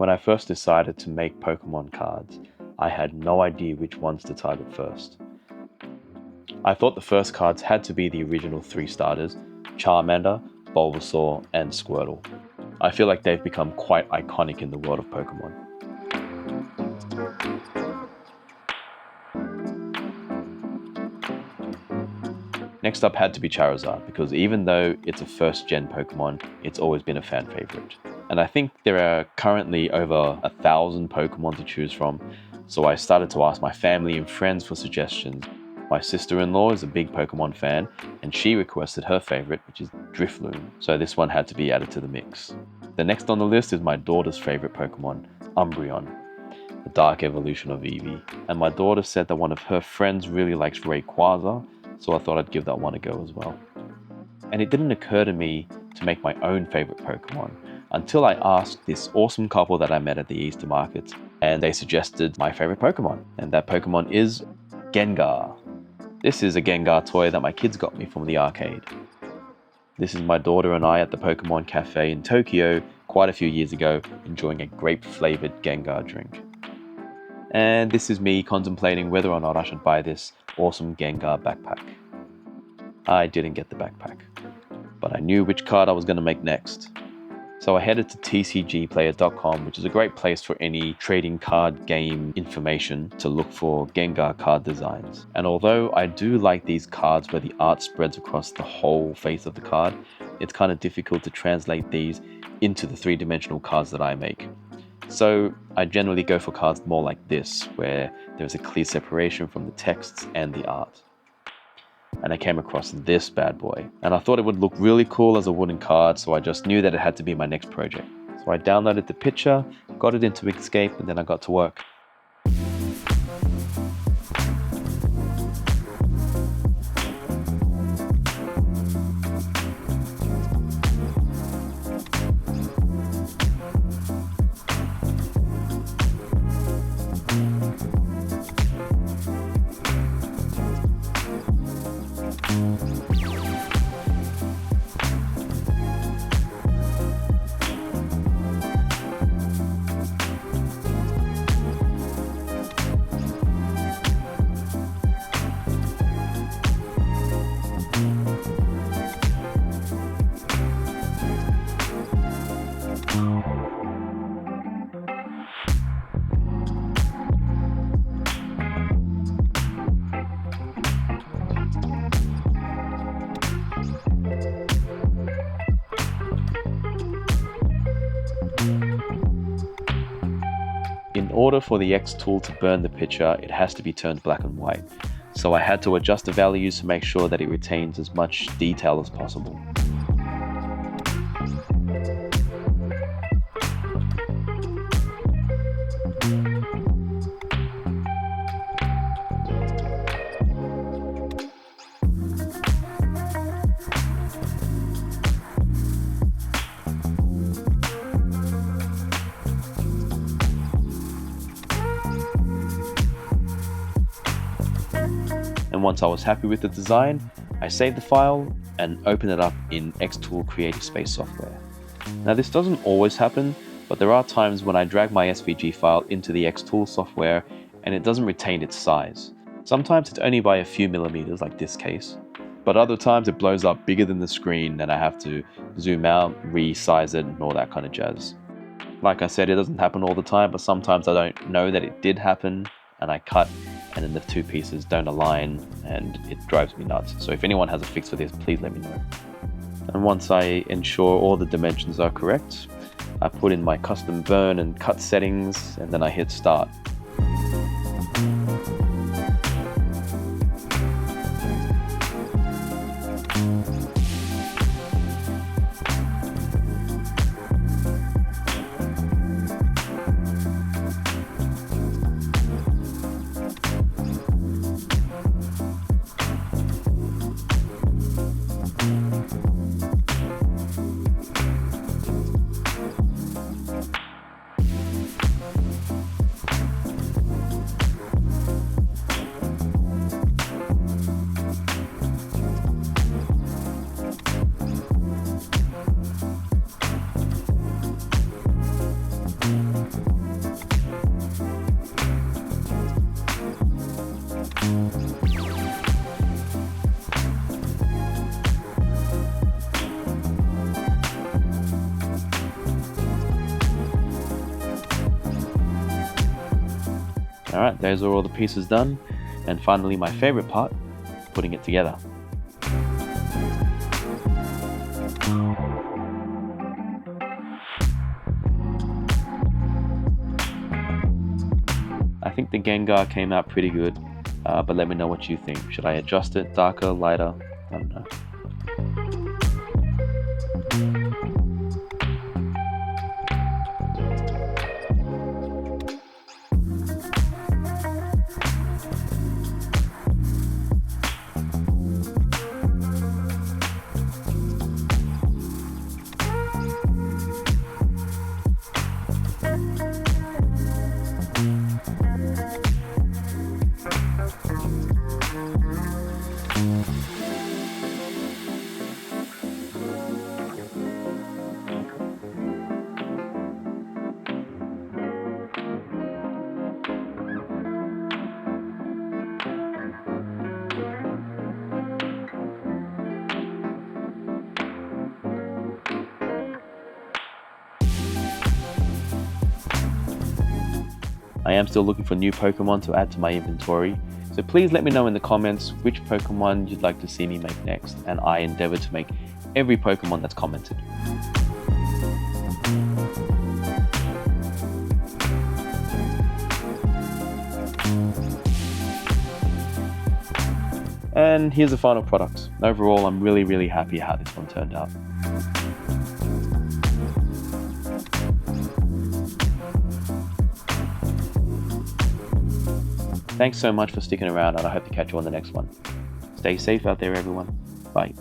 When I first decided to make Pokemon cards, I had no idea which ones to target first. I thought the first cards had to be the original 3 starters, Charmander, Bulbasaur, and Squirtle. I feel like they've become quite iconic in the world of Pokemon. Next up had to be Charizard, because even though it's a first gen Pokemon, it's always been a fan favorite. And I think there are currently over 1,000 Pokemon to choose from, so I started to ask my family and friends for suggestions. My sister-in-law is a big Pokemon fan, and she requested her favorite, which is Drifloon, so this one had to be added to the mix. The next on the list is my daughter's favorite Pokemon, Umbreon, the dark evolution of Eevee. And my daughter said that one of her friends really likes Rayquaza, so I thought I'd give that one a go as well. And it didn't occur to me to make my own favorite Pokemon until I asked this awesome couple that I met at the Easter market, and they suggested my favorite Pokemon, and that Pokemon is Gengar. This is a Gengar toy that my kids got me from the arcade. This is my daughter and I at the Pokemon Cafe in Tokyo quite a few years ago, enjoying a grape-flavored Gengar drink. And this is me contemplating whether or not I should buy this awesome Gengar backpack. I didn't get the backpack, but I knew which card I was going to make next. So I headed to tcgplayer.com, which is a great place for any trading card game information to look for Gengar card designs. And although I do like these cards where the art spreads across the whole face of the card, it's kind of difficult to translate these into the 3-dimensional cards that I make. So I generally go for cards more like this, where there's a clear separation from the texts and the art. And I came across this bad boy, and I thought it would look really cool as a wooden card, so I just knew that it had to be my next project. So I downloaded the picture, got it into Inkscape, and then I got to work. In order for the Xtool to burn the picture, it has to be turned black and white. So I had to adjust the values to make sure that it retains as much detail as possible. And once I was happy with the design, I saved the file and opened it up in Xtool Creative Space software. Now this doesn't always happen, but there are times when I drag my SVG file into the Xtool software and it doesn't retain its size. Sometimes it's only by a few millimeters, like this case, but other times it blows up bigger than the screen and I have to zoom out, resize it, and all that kind of jazz. Like I said, it doesn't happen all the time, but sometimes I don't know that it did happen and I cut and then the 2 pieces don't align and it drives me nuts. So if anyone has a fix for this, please let me know. And once I ensure all the dimensions are correct, I put in my custom burn and cut settings and then I hit start. Alright, those are all the pieces done. And finally my favorite part, putting it together. I think the Gengar came out pretty good, but let me know what you think. Should I adjust it, darker, lighter? I don't know. I am still looking for new Pokemon to add to my inventory, so please let me know in the comments which Pokemon you'd like to see me make next, and I endeavour to make every Pokemon that's commented. And here's the final product. Overall, I'm really happy how this one turned out. Thanks so much for sticking around, and I hope to catch you on the next one. Stay safe out there, everyone. Bye.